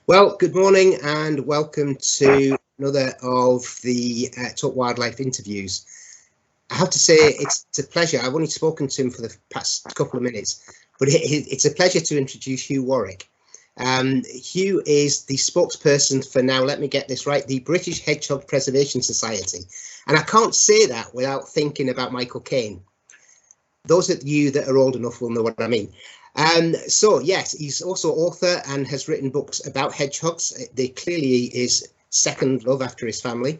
Well, good morning and welcome to another of the Talk Wildlife interviews. I have to say it's a pleasure. I've only spoken to him for the past couple of minutes, but it's a pleasure to introduce Hugh Warwick. Hugh is the spokesperson for, now let me get this right, the British Hedgehog Preservation Society. And I can't say that without thinking about Michael Caine. Those of you that are old enough will know what I mean. So yes, he's also author and has written books about hedgehogs. They clearly is second love after his family.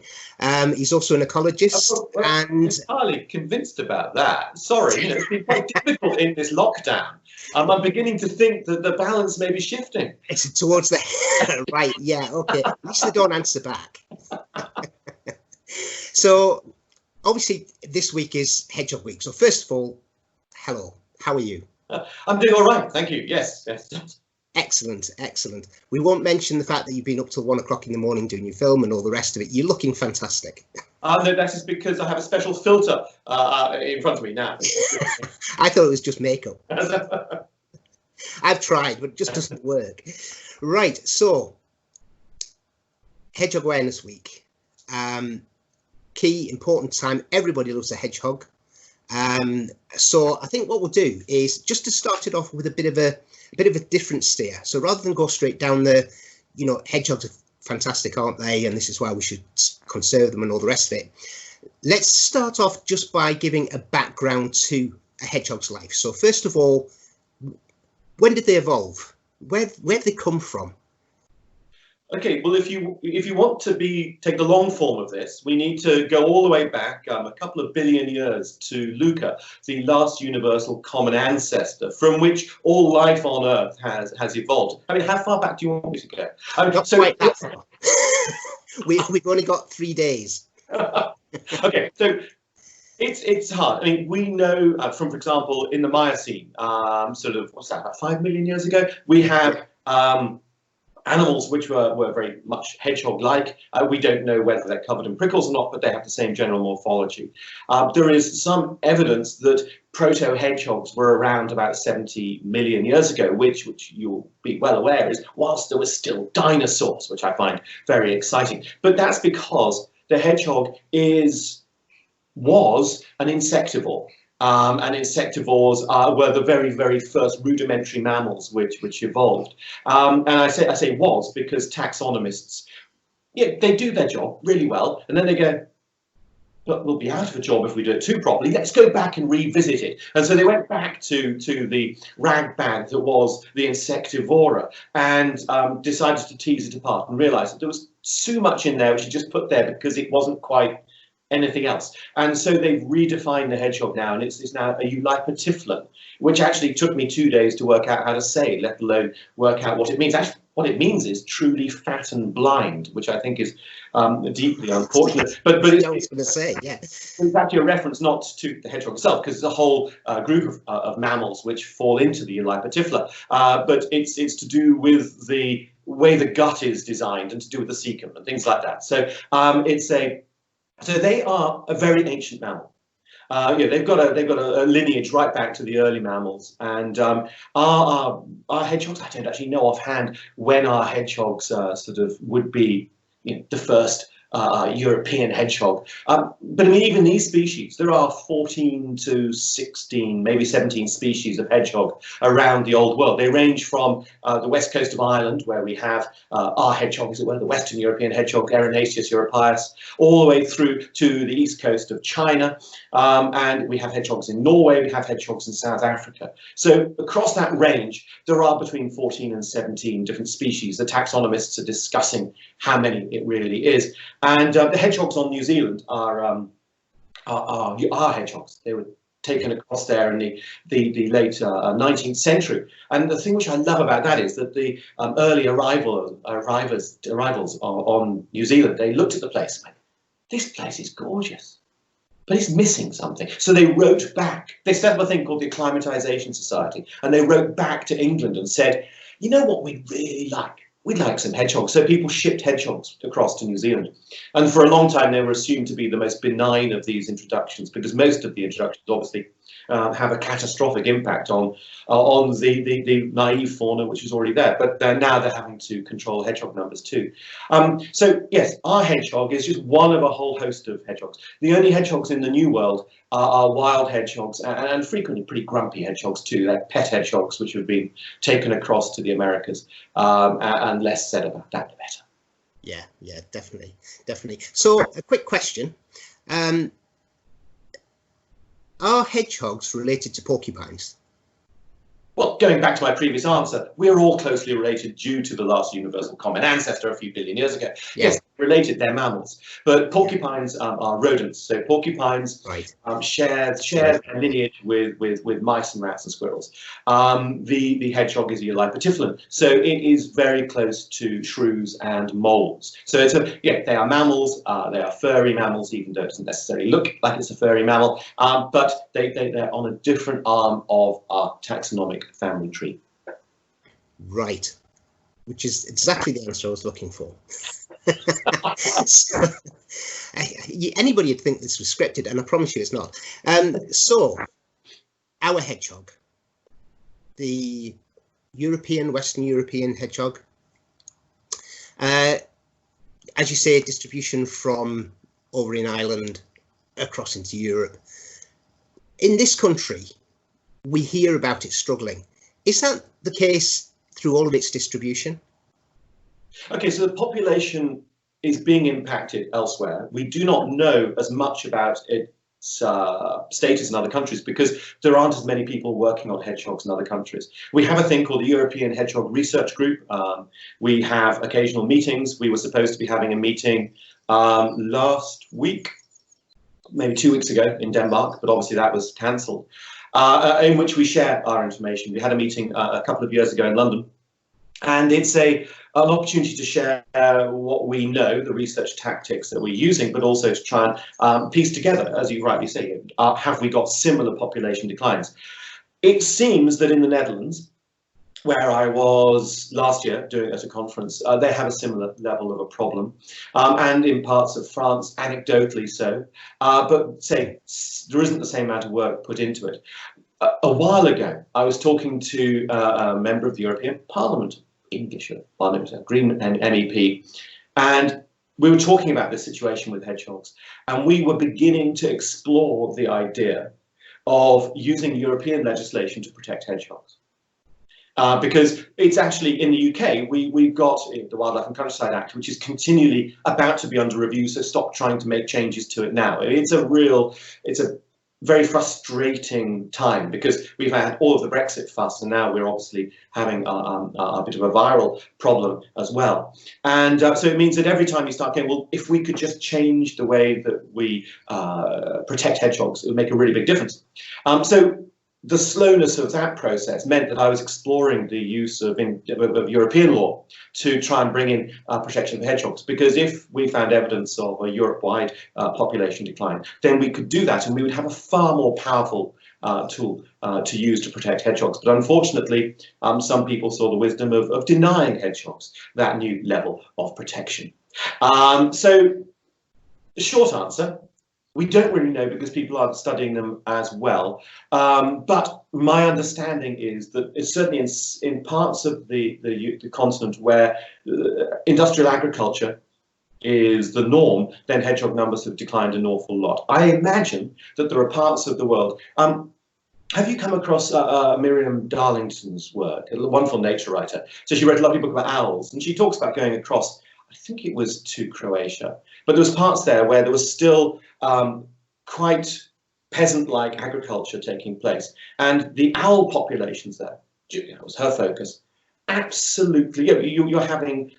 He's also an ecologist. I'm entirely convinced about that. Sorry, it's been quite difficult in this lockdown. I'm beginning to think that the balance may be shifting. It's towards the right, yeah, okay. At least they don't answer back. So obviously this week is Hedgehog Week. So first of all, hello, how are you? I'm doing all right, thank you. Yes. Excellent, excellent. We won't mention the fact that you've been up till 1 o'clock in the morning doing your film and all the rest of it. You're looking fantastic. No, that is because I have a special filter in front of me now. I thought it was just makeup. I've tried, but it just doesn't work. Right, so Hedgehog Awareness Week. Key, important time. Everybody loves a hedgehog. So I think what we'll do is just to start it off with a bit of a different steer. So rather than go straight down the, hedgehogs are fantastic, aren't they? And this is why we should conserve them and all the rest of it. Let's start off just by giving a background to a hedgehog's life. So first of all, when did they evolve? Where did they come from? Okay, well, if you want to take the long form of this, we need to go all the way back a couple of billion years to Luca, the last universal common ancestor from which all life on Earth has evolved. I mean, how far back do you want me to go? Not quite that far. We've only got 3 days. Okay, so it's hard. I mean, we know from, for example, in the Miocene, what's that, about 5 million years ago, we have animals which were very much hedgehog-like. We don't know whether they're covered in prickles or not, but they have the same general morphology. There is some evidence that proto-hedgehogs were around about 70 million years ago, which you'll be well aware is whilst there were still dinosaurs, which I find very exciting. But that's because the hedgehog was an insectivore. And insectivores were the very, very first rudimentary mammals which evolved. And I say was because taxonomists, they do their job really well, and then they go, but we'll be out of a job if we do it too properly. Let's go back and revisit it. And so they went back to the ragbag that was the insectivora and decided to tease it apart and realised that there was too much in there which you just put there because it wasn't quite anything else. And so they've redefined the hedgehog now, and it's now a Eulypotyphlan, which actually took me 2 days to work out how to say, let alone work out what it means. Actually, what it means is truly fat and blind, which I think is deeply unfortunate. But it's going to say, yeah, it's actually a reference not to the hedgehog itself, because it's a whole group of mammals which fall into the Eulypotyphla. But it's to do with the way the gut is designed and to do with the cecum and things like that. So So they are a very ancient mammal. They've got a lineage right back to the early mammals, and our hedgehogs. I don't actually know offhand when our hedgehogs would be the first European hedgehog. But I mean, even these species, there are 14 to 16, maybe 17 species of hedgehog around the old world. They range from the west coast of Ireland, where we have our hedgehog, as it were, the Western European hedgehog, Erinaceus europaeus, all the way through to the east coast of China. And we have hedgehogs in Norway, we have hedgehogs in South Africa. So across that range, there are between 14 and 17 different species. The taxonomists are discussing how many it really is. And the hedgehogs on New Zealand are hedgehogs. They were taken across there in the late 19th century. And the thing which I love about that is that the early arrivals on New Zealand, they looked at the place and went, this place is gorgeous, but it's missing something. So they wrote back. They set up a thing called the Acclimatization Society, and they wrote back to England and said, you know what we'd really like? We'd like some hedgehogs. So people shipped hedgehogs across to New Zealand. And for a long time, they were assumed to be the most benign of these introductions, because most of the introductions obviously have a catastrophic impact on the naive fauna which is already there. But now they're having to control hedgehog numbers too. So yes, our hedgehog is just one of a whole host of hedgehogs. The only hedgehogs in the New World are wild hedgehogs, and frequently pretty grumpy hedgehogs too. They're pet hedgehogs which have been taken across to the Americas, and less said about that, the better. Yeah, definitely. So a quick question. Are hedgehogs related to porcupines? Well, going back to my previous answer, we're all closely related due to the last universal common ancestor a few billion years ago. Yeah. Yes, related, they're mammals. But porcupines are rodents. So porcupines share their lineage with mice and rats and squirrels. The hedgehog is a Eulypetiphylan. So it is very close to shrews and moles. So they are mammals. They are furry mammals, even though it doesn't necessarily look like it's a furry mammal. But they're on a different arm of our taxonomic family tree. Right, which is exactly the answer I was looking for. So, anybody would think this was scripted, and I promise you it's not. So, our hedgehog, the Western European hedgehog, as you say, distribution from over in Ireland across into Europe. In this country, we hear about it struggling. Is that the case through all of its distribution? Okay, so the population is being impacted elsewhere. We do not know as much about its status in other countries because there aren't as many people working on hedgehogs in other countries. We have a thing called the European Hedgehog Research Group. We have occasional meetings. We were supposed to be having a meeting last week, maybe 2 weeks ago in Denmark, but obviously that was cancelled. In which we share our information. We had a meeting a couple of years ago in London, and it's an opportunity to share what we know, the research tactics that we're using, but also to try and piece together, as you rightly say, have we got similar population declines? It seems that in the Netherlands, where I was last year doing at a conference, they have a similar level of a problem, and in parts of France, anecdotally so, but say there isn't the same amount of work put into it. A while ago, I was talking to a member of the European Parliament, English, Green MEP, and we were talking about this situation with hedgehogs, and we were beginning to explore the idea of using European legislation to protect hedgehogs. Because it's actually in the UK, we've got the Wildlife and Countryside Act, which is continually about to be under review, so stop trying to make changes to it now. It's a very frustrating time because we've had all of the Brexit fuss, and now we're obviously having a bit of a viral problem as well. And so it means that every time you start going, well, if we could just change the way that we protect hedgehogs, it would make a really big difference. So the slowness of that process meant that I was exploring the use of European law to try and bring in protection of hedgehogs, because if we found evidence of a Europe-wide population decline, then we could do that and we would have a far more powerful tool to use to protect hedgehogs. But unfortunately, some people saw the wisdom of denying hedgehogs that new level of protection. So the short answer, we don't really know because people aren't studying them as well. But my understanding is that it's certainly in parts of the continent where industrial agriculture is the norm, then hedgehog numbers have declined an awful lot. I imagine that there are parts of the world. Have you come across Miriam Darlington's work, a wonderful nature writer? So she wrote a lovely book about owls, and she talks about going across, I think it was to Croatia, but there was parts there where there was still quite peasant-like agriculture taking place, and the owl populations there, it was her focus, absolutely, you're having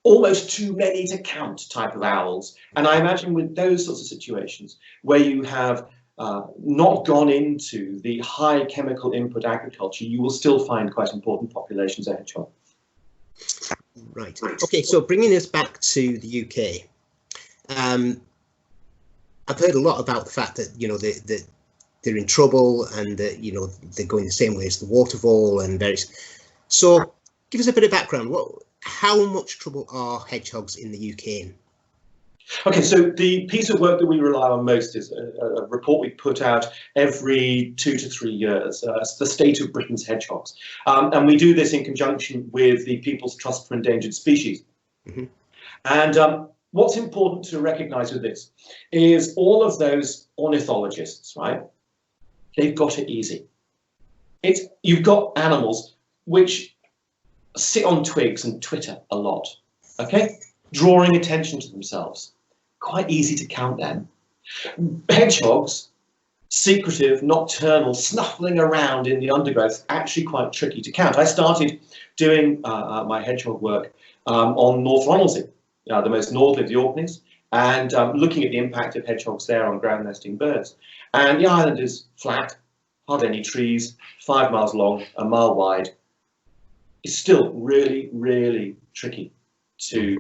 almost too many to count type of owls. And I imagine with those sorts of situations where you have not gone into the high chemical input agriculture, you will still find quite important populations of hedgehog. Right. Okay, so bringing us back to the UK, I've heard a lot about the fact that, you know, they're in trouble and that, you know, they're going the same way as the waterfall and various. So give us a bit of background. How much trouble are hedgehogs in the UK in? Okay, so the piece of work that we rely on most is a report we put out every 2 to 3 years. It's the State of Britain's Hedgehogs. And we do this in conjunction with the People's Trust for Endangered Species. Mm-hmm. And what's important to recognise with this is all of those ornithologists, right? They've got it easy. You've got animals which sit on twigs and twitter a lot, okay? Drawing attention to themselves. Quite easy to count them. Hedgehogs, secretive, nocturnal, snuffling around in the undergrowth, actually quite tricky to count. I started doing my hedgehog work on North Ronaldsay, the most northerly of the Orkneys, and looking at the impact of hedgehogs there on ground nesting birds. And the island is flat, hardly any trees, 5 miles long, a mile wide. It's still really, really tricky to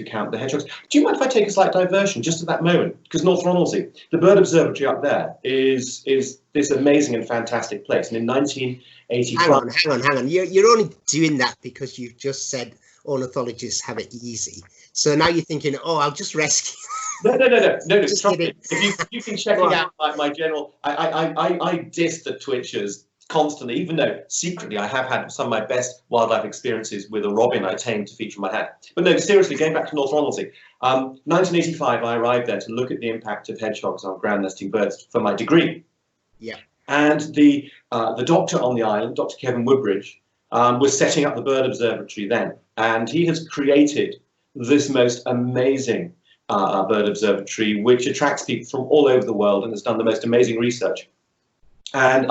count the hedgehogs. Do you mind if I take a slight diversion just at that moment? Because North Ronaldsay, the bird observatory up there, is this amazing and fantastic place. And in 1985... Hang on. You're only doing that because you've just said ornithologists have it easy. So now you're thinking, oh, I'll just rescue... No. Trust me. If you've been checking out my general... I diss the twitchers constantly, even though secretly I have had some of my best wildlife experiences with a robin I tamed to feature my hat. But no, seriously, going back to North Ronaldsay, 1985, I arrived there to look at the impact of hedgehogs on ground nesting birds for my degree. Yeah. And the doctor on the island, Dr. Kevin Woodbridge, was setting up the bird observatory then, and he has created this most amazing bird observatory, which attracts people from all over the world and has done the most amazing research. And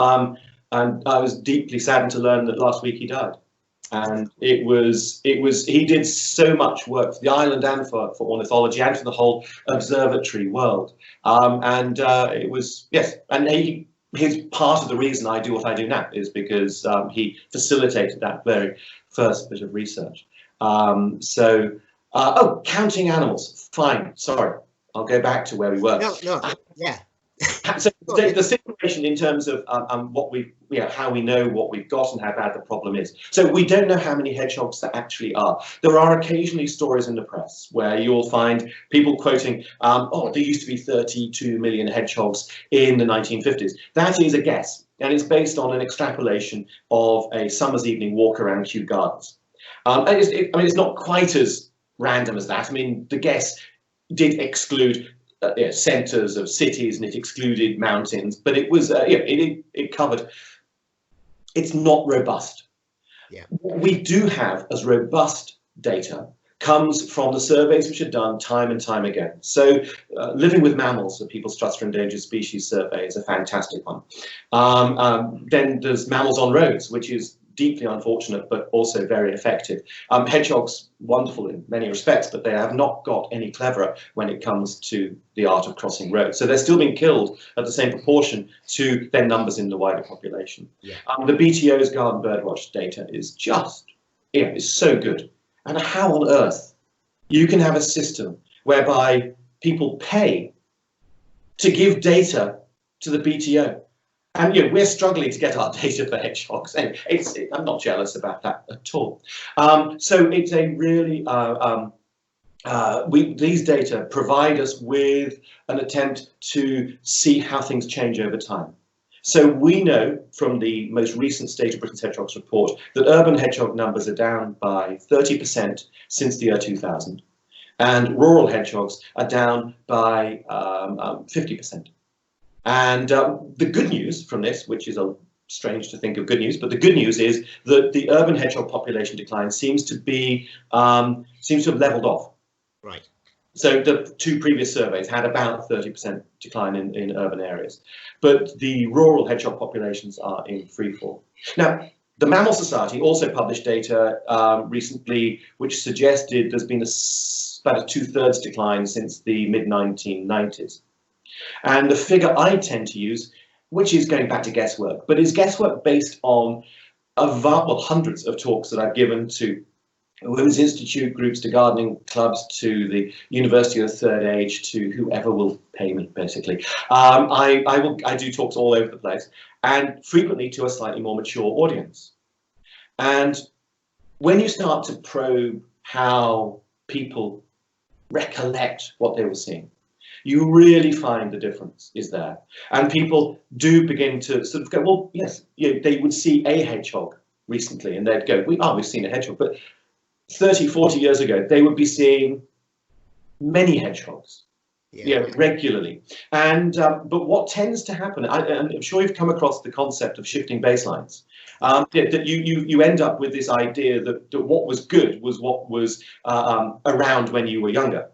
I was deeply saddened to learn that last week he died. And he did so much work for the island and for ornithology and for the whole observatory world. It was, yes, and he's part of the reason I do what I do now is because he facilitated that very first bit of research. Counting animals. Fine, sorry. I'll go back to where we were. Yeah. So the situation in terms of how we know what we've got and how bad the problem is. So we don't know how many hedgehogs there actually are. There are occasionally stories in the press where you'll find people quoting, there used to be 32 million hedgehogs in the 1950s. That is a guess, and it's based on an extrapolation of a summer's evening walk around Kew Gardens. It's not quite as random as that. I mean, the guess did exclude centres of cities and it excluded mountains, but it was it covered. It's not robust. Yeah. What we do have as robust data comes from the surveys which are done time and time again. So Living with Mammals, the People's Trust for Endangered Species survey, is a fantastic one. Then there's Mammals on Roads, which is deeply unfortunate, but also very effective. Hedgehogs, wonderful in many respects, but they have not got any cleverer when it comes to the art of crossing roads. So they're still being killed at the same proportion to their numbers in the wider population. Yeah. The BTO's garden birdwatch data is just, it's so good. And how on earth you can have a system whereby people pay to give data to the BTO? And we're struggling to get our data for hedgehogs. And I'm not jealous about that at all. So it's a really these data provide us with an attempt to see how things change over time. So we know from the most recent State of Britain's Hedgehogs report that urban hedgehog numbers are down by 30% since the year 2000, and rural hedgehogs are down by 50%. And the good news from this, which is strange to think of good news, but the good news is that the urban hedgehog population decline seems to have leveled off. Right. So the two previous surveys had about 30% decline in urban areas, but the rural hedgehog populations are in freefall. Now, the Mammal Society also published data recently which suggested there's been about a 2/3 decline since the mid-1990s. And the figure I tend to use, which is going back to guesswork, but is guesswork based on hundreds of talks that I've given to Women's Institute groups, to gardening clubs, to the University of the Third Age, to whoever will pay me, basically. I do talks all over the place, and frequently to a slightly more mature audience. And when you start to probe how people recollect what they were seeing. You really find the difference is there. And people do begin to sort of go, well, yes, they would see a hedgehog recently and they'd go, we've seen a hedgehog. But 30, 40 years ago, they would be seeing many hedgehogs. Regularly. And but what tends to happen, and I'm sure you've come across the concept of shifting baselines, that you end up with this idea that what was good was what was around when you were younger,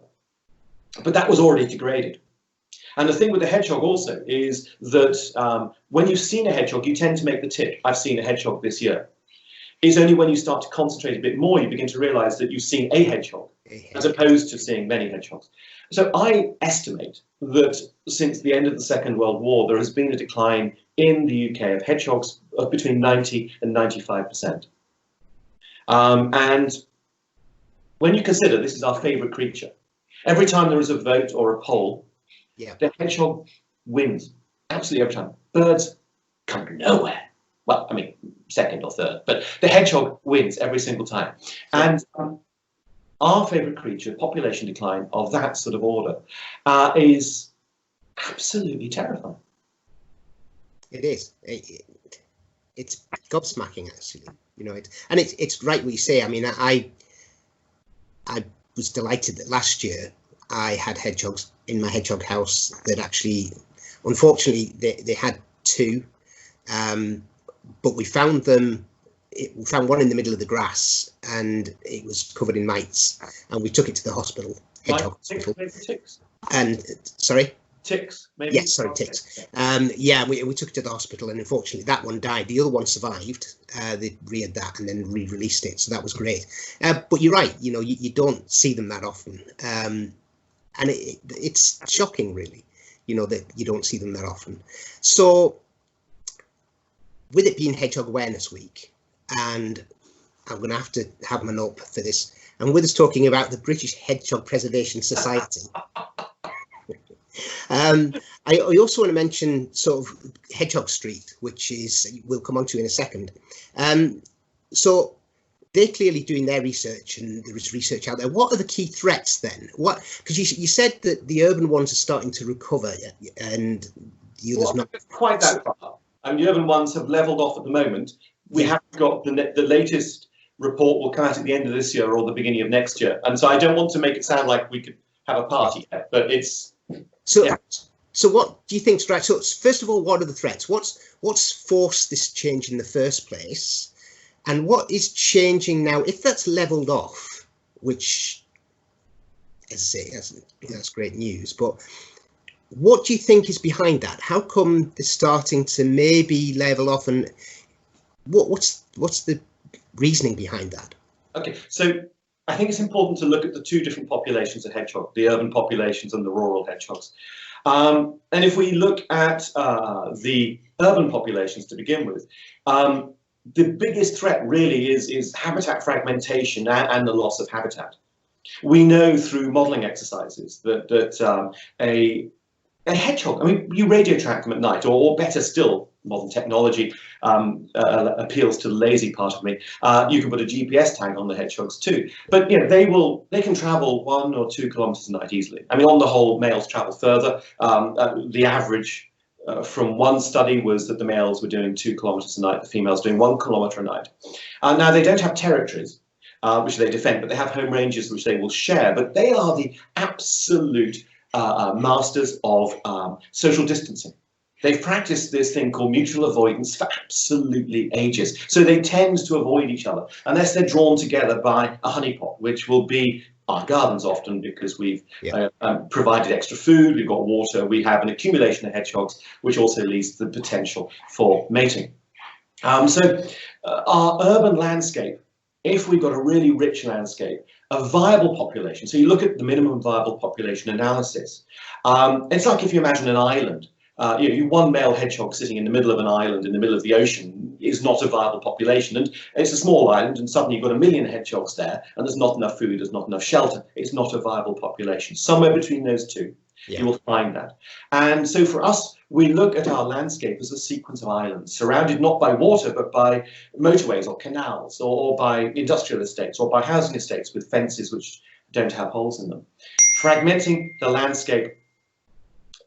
but that was already degraded. And the thing with the hedgehog also is that when you've seen a hedgehog, you tend to make the tick, I've seen a hedgehog this year. It's only when you start to concentrate a bit more, you begin to realize that you've seen a hedgehog, as opposed to seeing many hedgehogs. So I estimate that since the end of the Second World War, there has been a decline in the UK of hedgehogs of between 90 and 95%. And when you consider this is our favourite creature, every time there is a vote or a poll, the hedgehog wins, absolutely every time. Birds come nowhere. Well, I mean, second or third, but the hedgehog wins every single time. And our favourite creature, population decline of that sort of order, is absolutely terrifying. It is. It's gobsmacking, actually. And it's right what you say. I mean, I was delighted that last year I had hedgehogs in my hedgehog house that actually, unfortunately, they had two, but we found them. We found one in the middle of the grass and it was covered in mites, and we took it to the hospital, hedgehog hospital. Ticks. And sorry? Ticks, maybe? Yes, sorry, ticks. We took it to the hospital, and unfortunately that one died. The other one survived. They reared that and then re-released it, so that was great. But you're right, you don't see them that often. And it's shocking, really, that you don't see them that often. So with it being Hedgehog Awareness Week, and I'm going to have my note for this, and with us talking about the British Hedgehog Preservation Society. I also want to mention sort of Hedgehog Street, which we'll come on to in a second. So they're clearly doing their research, and there is research out there. What are the key threats then? Because you said that the urban ones are starting to recover, and the others not quite that far. And the urban ones have levelled off at the moment. We haven't got the latest report will come out at the end of this year or the beginning of next year. And so I don't want to make it sound like we could have a party yet, but it's... So what do you think's right? So first of all, what are the threats? What's forced this change in the first place? And what is changing now, if that's levelled off, which, as I say, that's great news, but what do you think is behind that? How come they're starting to maybe level off, and what's the reasoning behind that? Okay, so I think it's important to look at the two different populations of hedgehog, the urban populations and the rural hedgehogs. And if we look at the urban populations to begin with, the biggest threat really is habitat fragmentation and the loss of habitat. We know through modelling exercises that a hedgehog, I mean, you radio track them at night, or better still, modern technology appeals to the lazy part of me. You can put a GPS tag on the hedgehogs too, but they can travel 1 or 2 kilometers a night easily. I mean, on the whole, males travel further. The average from one study was that the males were doing 2 kilometers a night, the females doing 1 kilometer a night. Now they don't have territories which they defend, but they have home ranges which they will share. But they are the absolute masters of social distancing. They've practiced this thing called mutual avoidance for absolutely ages. So they tend to avoid each other unless they're drawn together by a honeypot, which will be our gardens often, because we've provided extra food, we've got water, we have an accumulation of hedgehogs, which also leads to the potential for mating. So our urban landscape, if we've got a really rich landscape, a viable population, so you look at the minimum viable population analysis, it's like if you imagine an island. One male hedgehog sitting in the middle of an island in the middle of the ocean is not a viable population, and it's a small island, and suddenly you've got 1 million hedgehogs there, and there's not enough food, there's not enough shelter. It's not a viable population. Somewhere between those two, you will find that. And so for us, we look at our landscape as a sequence of islands, surrounded not by water, but by motorways or canals, or by industrial estates, or by housing estates with fences which don't have holes in them. fragmenting the landscape.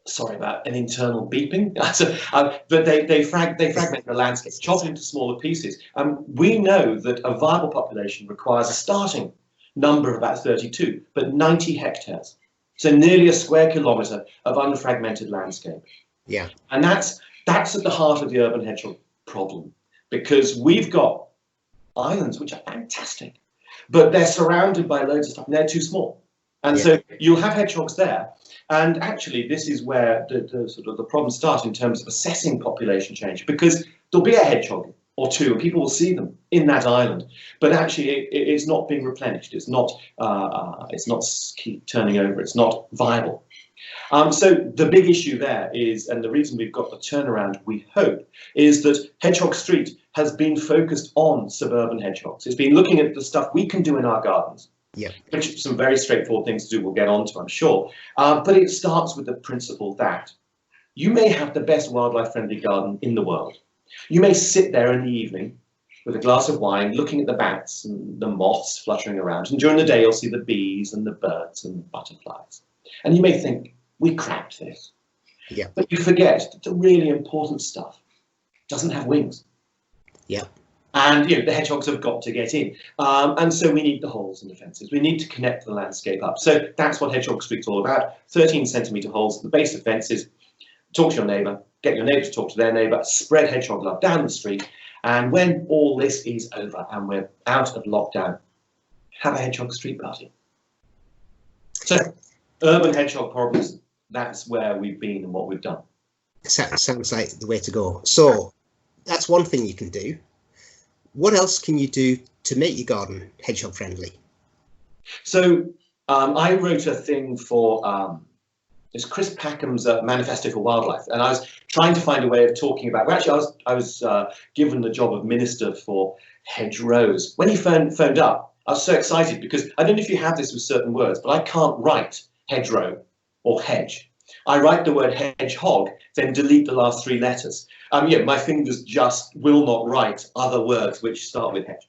Sorry about an internal beeping. But they fragment the landscape, chop it into smaller pieces. We know that a viable population requires a starting number of about 32, but 90 hectares. So nearly a square kilometre of unfragmented landscape. Yeah. And that's at the heart of the urban hedgehog problem, because we've got islands which are fantastic, but they're surrounded by loads of stuff and they're too small. And so you'll have hedgehogs there. And actually, this is where the problems start in terms of assessing population change, because there'll be a hedgehog or two, and people will see them in that island, but actually it's not being replenished. It's not keep turning over. It's not viable. So the big issue there is, and the reason we've got the turnaround, we hope, is that Hedgehog Street has been focused on suburban hedgehogs. It's been looking at the stuff we can do in our gardens. Yeah, which are some very straightforward things to do, we'll get on to, I'm sure. But it starts with the principle that you may have the best wildlife-friendly garden in the world. You may sit there in the evening with a glass of wine, looking at the bats and the moths fluttering around. And during the day, you'll see the bees and the birds and the butterflies. And you may think, we cracked this. Yeah. But you forget that the really important stuff doesn't have wings. Yeah. And the hedgehogs have got to get in. And so we need the holes in the fences. We need to connect the landscape up. So that's what Hedgehog Street's all about. 13-centimetre holes at the base of fences. Talk to your neighbour, get your neighbour to talk to their neighbour, spread hedgehog love down the street. And when all this is over and we're out of lockdown, have a Hedgehog Street party. So urban hedgehog problems, that's where we've been and what we've done. Sounds like the way to go. So that's one thing you can do. What else can you do to make your garden hedgehog friendly? So I wrote a thing for it's Chris Packham's Manifesto for Wildlife, and I was trying to find a way of talking about. Well, actually, I was given the job of minister for hedgerows. When he phoned up, I was so excited because I don't know if you have this with certain words, but I can't write hedgerow or hedge. I write the word hedgehog, then delete the last 3 letters. My fingers just will not write other words which start with hedge.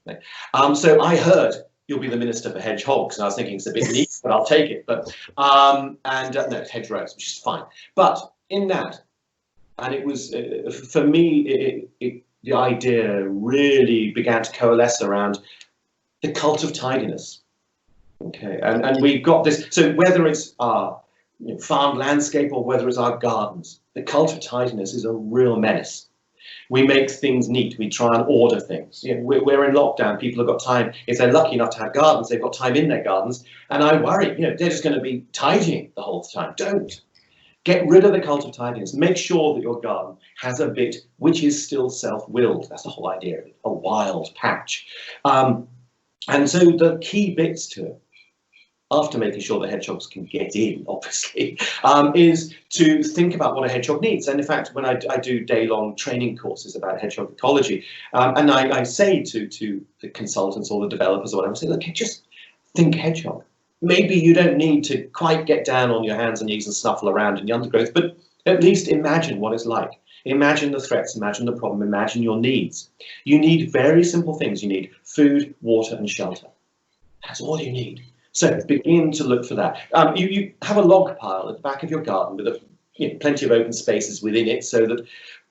So I heard you'll be the minister for hedgehogs, and I was thinking it's a bit neat, but I'll take it. But no, it's hedgerows, which is fine. But in that, and it was for me, the idea really began to coalesce around the cult of tidiness. Okay, and we've got this. So whether it's our farmed landscape or whether it's our gardens, the cult of tidiness is a real menace. We make things neat. We try and order things. We're in lockdown. People have got time. If they're lucky enough to have gardens, they've got time in their gardens. And I worry, they're just going to be tidying the whole time. Don't. Get rid of the cult of tidiness. Make sure that your garden has a bit which is still self-willed. That's the whole idea of it, a wild patch. And so the key bits to it, after making sure the hedgehogs can get in, obviously, is to think about what a hedgehog needs. And in fact, when I do day-long training courses about hedgehog ecology, and I say to the consultants or the developers or whatever, I say, look, just think hedgehog. Maybe you don't need to quite get down on your hands and knees and snuffle around in the undergrowth, but at least imagine what it's like. Imagine the threats, imagine the problem, imagine your needs. You need very simple things. You need food, water, and shelter. That's all you need. So begin to look for that. You have a log pile at the back of your garden with plenty of open spaces within it so that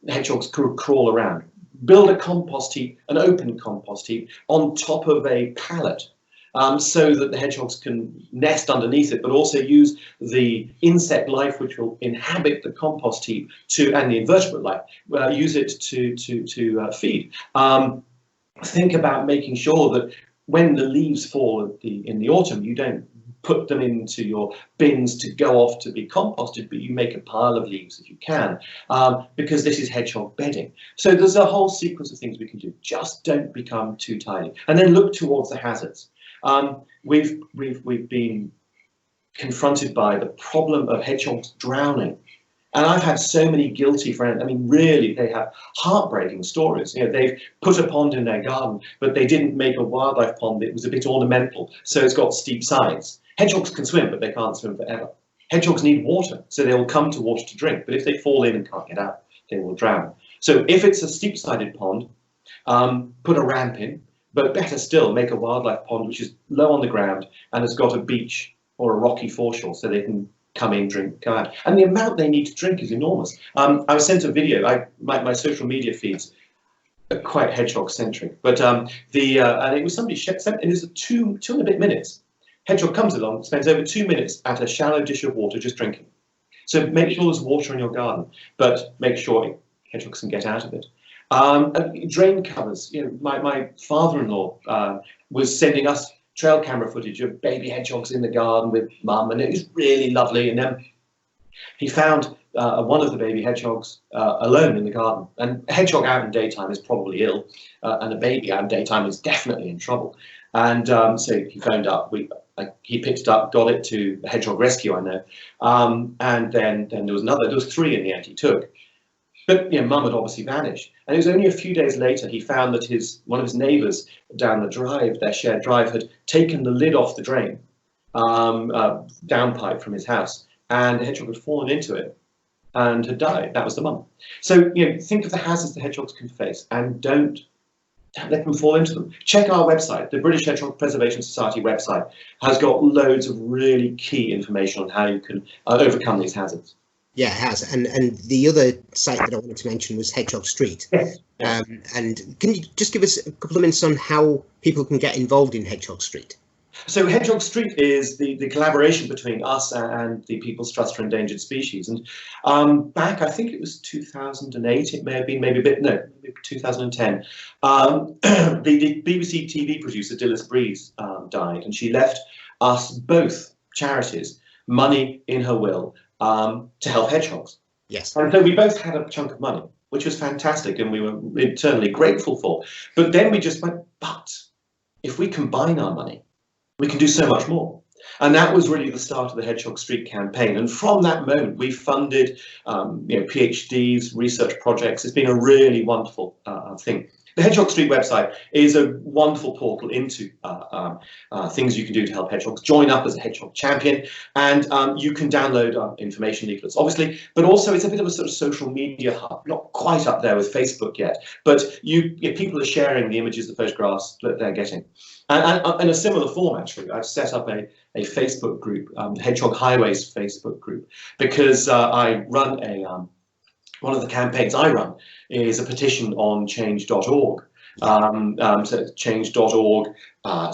hedgehogs could crawl around. Build a compost heap, an open compost heap, on top of a pallet so that the hedgehogs can nest underneath it, but also use the insect life which will inhabit the compost heap and the invertebrate life, use it to feed. Think about making sure that when the leaves fall in the autumn, you don't put them into your bins to go off to be composted, but you make a pile of leaves if you can, because this is hedgehog bedding. So there's a whole sequence of things we can do. Just don't become too tiny, and then look towards the hazards. We've been confronted by the problem of hedgehogs drowning. And I've had so many guilty friends. I mean, really, they have heartbreaking stories. They've put a pond in their garden, but they didn't make a wildlife pond that was a bit ornamental, so it's got steep sides. Hedgehogs can swim, but they can't swim forever. Hedgehogs need water, so they will come to water to drink. But if they fall in and can't get out, they will drown. So if it's a steep-sided pond, put a ramp in, but better still, make a wildlife pond which is low on the ground and has got a beach or a rocky foreshore so they can come in, drink, go out. And the amount they need to drink is enormous. I was sent a video. My social media feeds are quite hedgehog centric, but and it was somebody sent, and it was two and a bit minutes. Hedgehog comes along, spends over 2 minutes at a shallow dish of water just drinking. So make sure there's water in your garden, but make sure hedgehogs can get out of it. Drain covers. You know, my father-in-law was sending us trail camera footage of baby hedgehogs in the garden with mum, and it was really lovely. And then he found one of the baby hedgehogs alone in the garden. And a hedgehog out in daytime is probably ill, and a baby out in daytime is definitely in trouble. And so he phoned up. He picked it up, got it to the Hedgehog Rescue, I know, and then there was 3 in the end he took. But you know, mum had obviously vanished, and it was only a few days later he found that one of his neighbours down the drive, their shared drive, had taken the lid off the drain, downpipe from his house, and the hedgehog had fallen into it and had died. That was the mum. So you know, think of the hazards the hedgehogs can face, and don't let them fall into them. Check our website. The British Hedgehog Preservation Society website has got loads of really key information on how you can overcome these hazards. Yeah, it has. And the other site that I wanted to mention was Hedgehog Street. Yes. And can you just give us a couple of minutes on how people can get involved in Hedgehog Street? So Hedgehog Street is the collaboration between us and the People's Trust for Endangered Species. And back, I think it was 2008, it may have been, maybe 2010, the BBC TV producer Dilys Breeze died, and she left us both charities money in her will to help hedgehogs. Yes. And so we both had a chunk of money, which was fantastic, and we were eternally grateful for. But then we just went, but if we combine our money, we can do so much more. And that was really the start of the Hedgehog Street campaign. And from that moment, we funded PhDs, research projects. It's been a really wonderful thing. The Hedgehog Street website is a wonderful portal into things you can do to help hedgehogs. Join up as a hedgehog champion, and you can download information leaflets, obviously, but also it's a bit of a sort of social media hub, not quite up there with Facebook yet, but people are sharing the images, the photographs that they're getting. And in a similar form, actually, I've set up a Facebook group, the Hedgehog Highways Facebook group, because I run one of the campaigns I run is a petition on change.org. So change.org /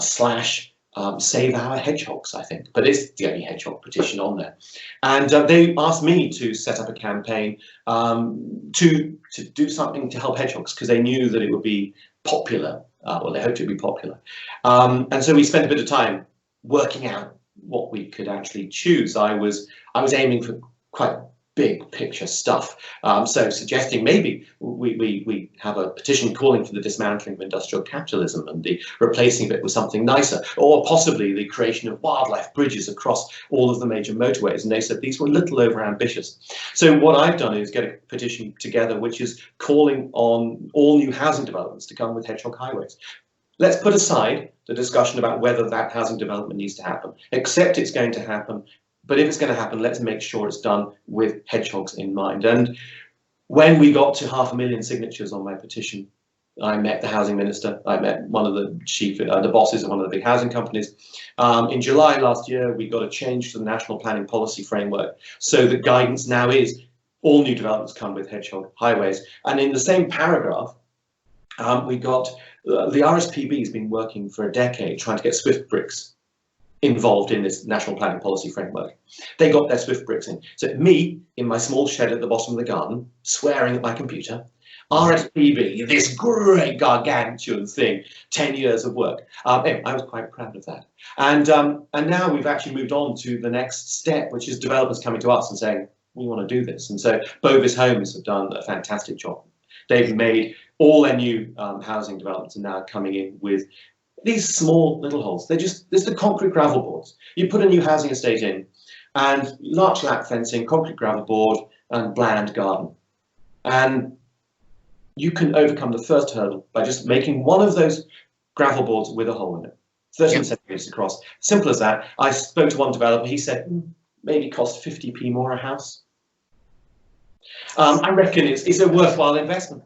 save our hedgehogs, I think, but it's the only hedgehog petition on there. And they asked me to set up a campaign to do something to help hedgehogs, because they knew that it would be popular. Well, they hoped it would be popular. And so we spent a bit of time working out what we could actually choose. I was aiming for quite big picture stuff. So suggesting maybe we have a petition calling for the dismantling of industrial capitalism and the replacing of it with something nicer, or possibly the creation of wildlife bridges across all of the major motorways. And they said these were a little over ambitious. So what I've done is get a petition together which is calling on all new housing developments to come with hedgehog highways. Let's put aside the discussion about whether that housing development needs to happen, except it's going to happen. But if it's going to happen, let's make sure it's done with hedgehogs in mind. And when we got to 500,000 signatures on my petition, I met the housing minister. I met one of the bosses of one of the big housing companies. In July last year, we got a change to the National Planning Policy Framework. So the guidance now is all new developments come with hedgehog highways. And in the same paragraph, we got the RSPB has been working for a decade trying to get Swift bricks involved in this National Planning Policy Framework. They got their Swift bricks in. So me, in my small shed at the bottom of the garden, swearing at my computer, RSPB, this great gargantuan thing, 10 years of work. Anyway, I was quite proud of that. And now we've actually moved on to the next step, which is developers coming to us and saying, we want to do this. And so Bovis Homes have done a fantastic job. They've made all their new housing developments are now coming in with these small little holes. There's the concrete gravel boards. You put a new housing estate in, and larch lap fencing, concrete gravel board, and bland garden. And you can overcome the first hurdle by just making one of those gravel boards with a hole in it, 13 centimeters across. Simple as that. I spoke to one developer. He said maybe cost 50p more a house. I reckon it's a worthwhile investment.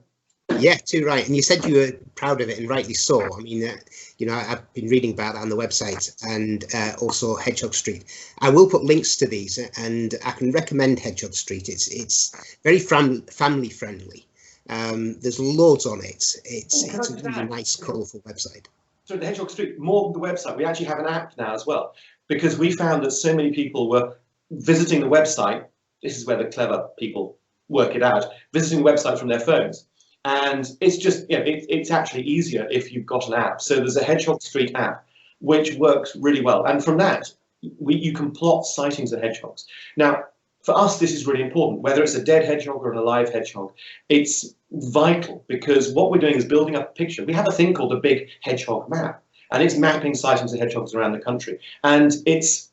Yeah, too right. And you said you were proud of it, and rightly so. I mean, you know, I've been reading about that on the website, and also Hedgehog Street. I will put links to these, and I can recommend Hedgehog Street. It's very family friendly. There's loads on it. It's a really nice, colourful website. So the Hedgehog Street, more than the website, we actually have an app now as well, because we found that so many people were visiting the website. This is where the clever people work it out, visiting the website from their phones. And it's just, you know, it's actually easier if you've got an app. So there's a Hedgehog Street app, which works really well. And from that, you can plot sightings of hedgehogs. Now, for us, this is really important, whether it's a dead hedgehog or an alive hedgehog. It's vital because what we're doing is building up a picture. We have a thing called a big hedgehog map, and it's mapping sightings of hedgehogs around the country. And this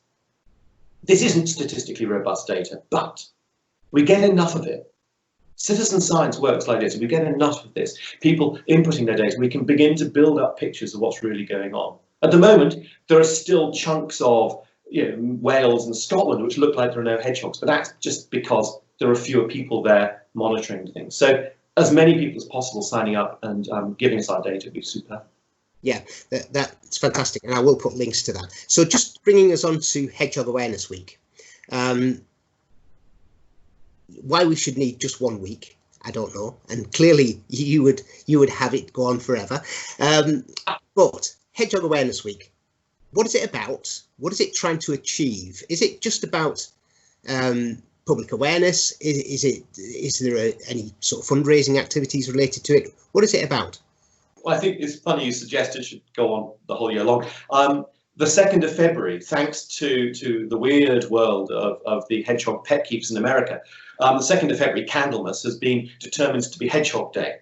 isn't statistically robust data, but we get enough of it. Citizen science works like this. We get enough of this, people inputting their data, we can begin to build up pictures of what's really going on. At the moment, there are still chunks of Wales and Scotland which look like there are no hedgehogs, but that's just because there are fewer people there monitoring things. So as many people as possible signing up and giving us our data would be super. Yeah, that's fantastic, and I will put links to that. So just bringing us on to Hedgehog Awareness Week. Why we should need just 1 week, I don't know, and clearly you would have it go on forever. But Hedgehog Awareness Week, what is it about? What is it trying to achieve? Is it just about public awareness? Is there any sort of fundraising activities related to it? What is it about? Well, I think it's funny you suggested it should go on the whole year long. The 2nd of February, thanks to the weird world of the hedgehog pet keeps in America, the 2nd of February, Candlemas, has been determined to be Hedgehog Day.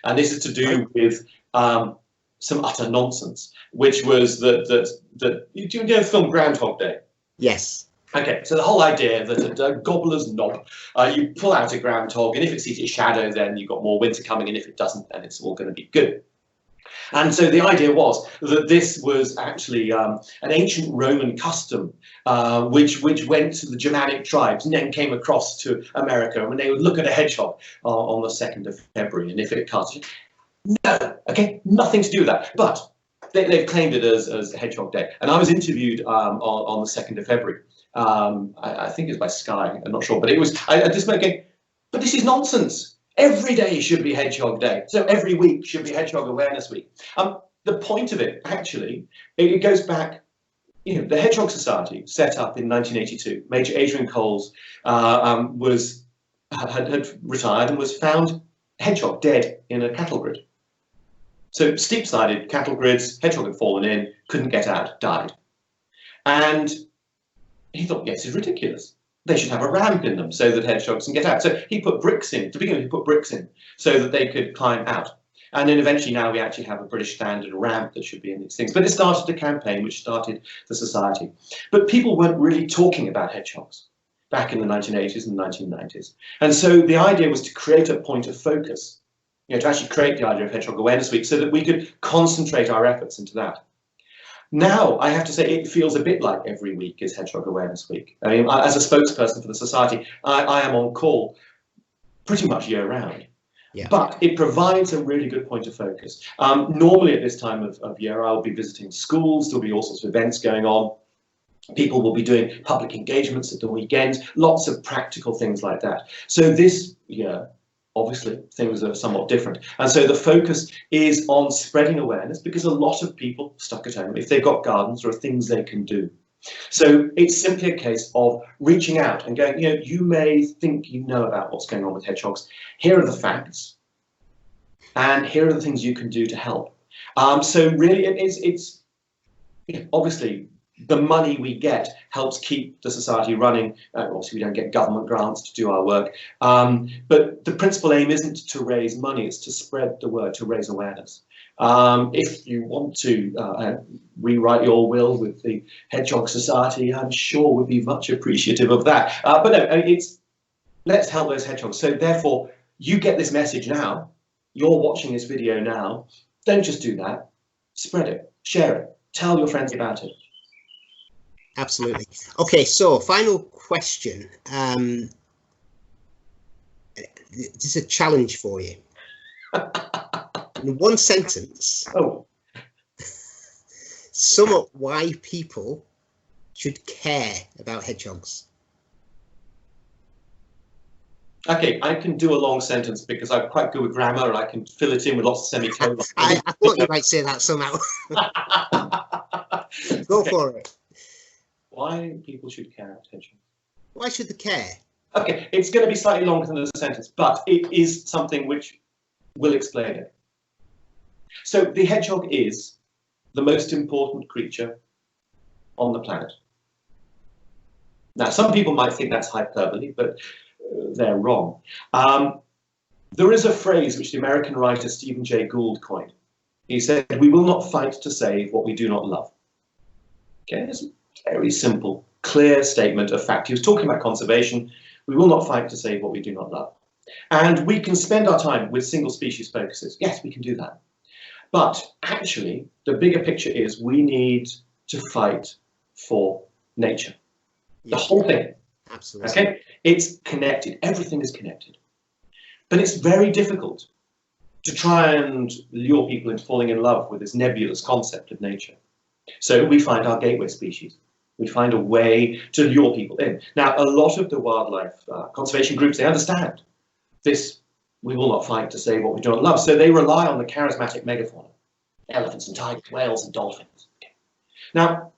And this is to do with some utter nonsense, which was that do you know the film Groundhog Day? Yes. Okay, so the whole idea that a gobbler's knob, you pull out a groundhog, and if it sees its shadow, then you've got more winter coming, and if it doesn't, then it's all going to be good. And so the idea was that this was actually an ancient Roman custom, which went to the Germanic tribes and then came across to America, and they would look at a hedgehog on the 2nd of February, and if it cuts, no, okay, nothing to do with that. But they've claimed it as Hedgehog Day. And I was interviewed on the 2nd of February. I think it was by Sky, I'm not sure, but it was, I just went, okay, but this is nonsense. Every day should be Hedgehog Day. So every week should be Hedgehog Awareness Week. The point of it, actually, it goes back, the Hedgehog Society, set up in 1982. Major Adrian Coles had retired and was found hedgehog dead in a cattle grid. So steep-sided cattle grids, hedgehog had fallen in, couldn't get out, died. And he thought, yes, it's ridiculous. They should have a ramp in them so that hedgehogs can get out. So he put bricks in, to begin with, he put bricks in so that they could climb out. And then eventually now we actually have a British standard ramp that should be in these things. But it started a campaign which started the society. But people weren't really talking about hedgehogs back in the 1980s and 1990s. And so the idea was to create a point of focus, to actually create the idea of Hedgehog Awareness Week so that we could concentrate our efforts into that. Now, I have to say, it feels a bit like every week is Hedgehog Awareness Week. I mean, as a spokesperson for the society, I am on call pretty much year round. Yeah. But it provides a really good point of focus. Normally at this time of year, I'll be visiting schools, there'll be all sorts of events going on. People will be doing public engagements at the weekends, lots of practical things like that. So this year, obviously, things are somewhat different. And so the focus is on spreading awareness because a lot of people stuck at home, if they've got gardens, there are things they can do. So it's simply a case of reaching out and going, you may think you know about what's going on with hedgehogs. Here are the facts. And here are the things you can do to help. So really, it's obviously, the money we get helps keep the society running. Obviously, we don't get government grants to do our work. But the principal aim isn't to raise money, it's to spread the word, to raise awareness. If you want to rewrite your will with the Hedgehog Society, I'm sure we'd be much appreciative of that. But no, let's help those hedgehogs. So therefore, you get this message now. You're watching this video now. Don't just do that. Spread it, share it, tell your friends about it. Absolutely. Okay, so final question. This is a challenge for you. In one sentence, Oh, sum up why people should care about hedgehogs. okay, I can do a long sentence because I'm quite good with grammar and I can fill it in with lots of semicolons. I thought you might say that somehow. Go for it. Why people should care about hedgehogs? Why should they care? Okay, it's going to be slightly longer than the sentence, but it is something which will explain it. So the hedgehog is the most important creature on the planet. Now, some people might think that's hyperbole, but they're wrong. There is a phrase which the American writer Stephen Jay Gould coined. He said, "We will not fight to save what we do not love." Okay, it's a very simple, clear statement of fact. He was talking about conservation. We will not fight to save what we do not love. And we can spend our time with single species focuses. Yes, we can do that. But actually, the bigger picture is we need to fight for nature. The whole thing. Absolutely. Okay? It's connected. Everything is connected. But it's very difficult to try and lure people into falling in love with this nebulous concept of nature. So we find our gateway species. We find a way to lure people in. Now, a lot of the wildlife conservation groups, they understand this. We will not fight to save what we do not love. So they rely on the charismatic megafauna, elephants and tigers, whales and dolphins. Okay. Now,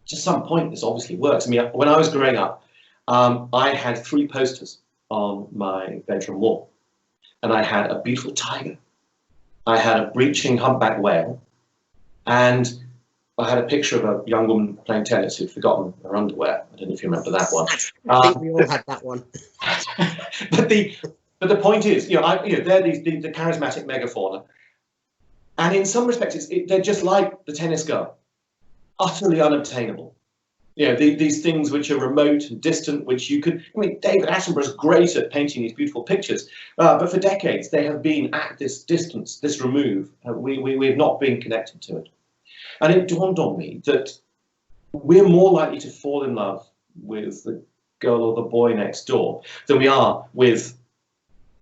to some point, this obviously works. I mean, when I was growing up, I had 3 posters on my bedroom wall. And I had a beautiful tiger, I had a breaching humpback whale, and I had a picture of a young woman playing tennis who'd forgotten her underwear. I don't know if you remember that one. I think we all had that one. but the point is, they're the charismatic megafauna, and in some respects, they're just like the tennis girl, utterly unobtainable. These things which are remote and distant, which you could. I mean, David Attenborough's great at painting these beautiful pictures, but for decades they have been at this distance, this remove. We have not been connected to it. And it dawned on me that we're more likely to fall in love with the girl or the boy next door than we are with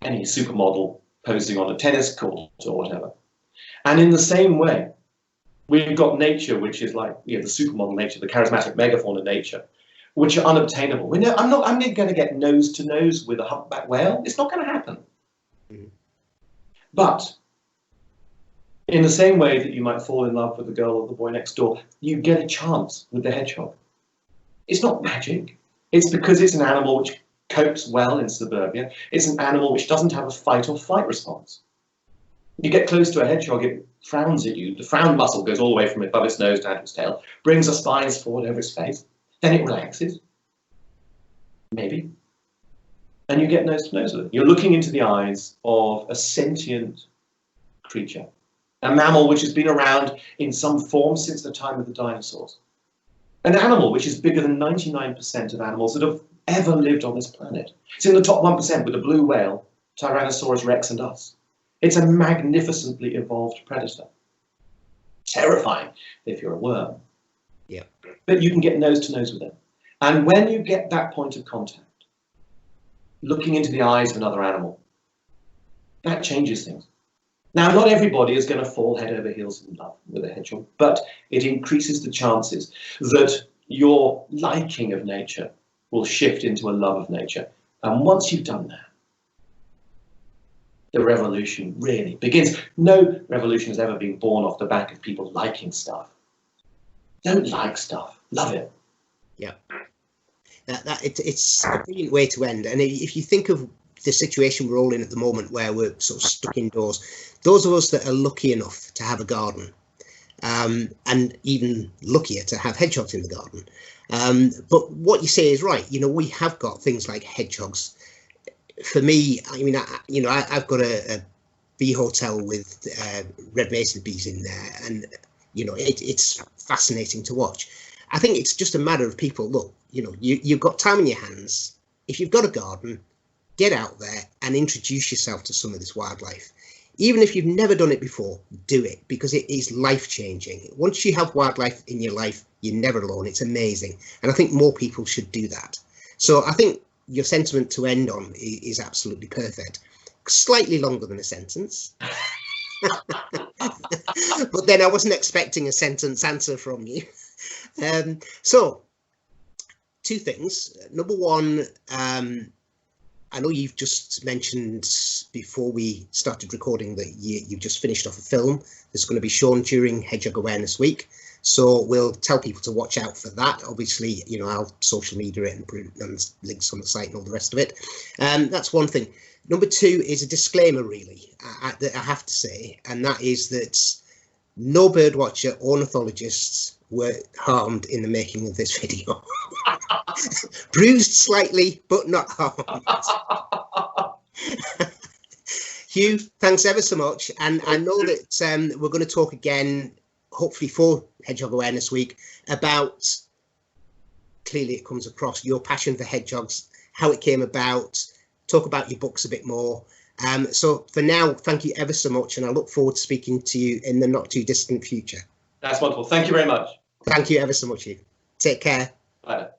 any supermodel posing on a tennis court or whatever. And in the same way, we've got nature, which is like the supermodel nature, the charismatic megafauna nature, which are unobtainable. I'm not going to get nose to nose with a humpback whale. It's not going to happen. Mm. But in the same way that you might fall in love with the girl or the boy next door, you get a chance with the hedgehog. It's not magic. It's because it's an animal which copes well in suburbia. It's an animal which doesn't have a fight or flight response. You get close to a hedgehog, it frowns at you. The frown muscle goes all the way from above its nose down to its tail, brings the spines forward over its face. Then it relaxes. Maybe. And you get nose to nose with it. You're looking into the eyes of a sentient creature, a mammal which has been around in some form since the time of the dinosaurs. An animal which is bigger than 99% of animals that have ever lived on this planet. It's in the top 1% with the blue whale, Tyrannosaurus rex, and us. It's a magnificently evolved predator. Terrifying if you're a worm. Yeah. But you can get nose to nose with it. And when you get that point of contact, looking into the eyes of another animal, that changes things. Now, not everybody is going to fall head over heels in love with a hedgehog, but it increases the chances that your liking of nature will shift into a love of nature. And once you've done that, the revolution really begins. No revolution has ever been born off the back of people liking stuff. Don't like stuff, love it. Yeah, it's a brilliant way to end. And if you think of the situation we're all in at the moment, where we're sort of stuck indoors, those of us that are lucky enough to have a garden, and even luckier to have hedgehogs in the garden. But what you say is right. We have got things like hedgehogs. For me, I mean, I've got a bee hotel with red mason bees in there, and it's fascinating to watch. I think it's just a matter of people. Look, you've got time in your hands. If you've got a garden, get out there and introduce yourself to some of this wildlife. Even if you've never done it before, do it, because it is life-changing. Once you have wildlife in your life, you're never alone. It's amazing, and I think more people should do that. So I think your sentiment to end on is absolutely perfect. slightly longer than a sentence. But then I wasn't expecting a sentence answer from you. So, two things. Number one, I know you've just mentioned before we started recording that you've just finished off a film that's going to be shown during Hedgehog Awareness Week. So we'll tell people to watch out for that. Obviously, you know, I'll social media it and links on the site and all the rest of it. That's one thing. Number two is a disclaimer, really, that I have to say, and that is that no birdwatcher or ornithologists were harmed in the making of this video. Bruised slightly, but not harmed. Hugh, thanks ever so much. And I know that we're going to talk again, hopefully for Hedgehog Awareness Week, about, clearly it comes across, your passion for hedgehogs, how it came about, talk about your books a bit more. So for now, thank you ever so much. And I look forward to speaking to you in the not too distant future. That's wonderful. Thank you very much. Thank you ever so much, Hugh. Take care. Bye.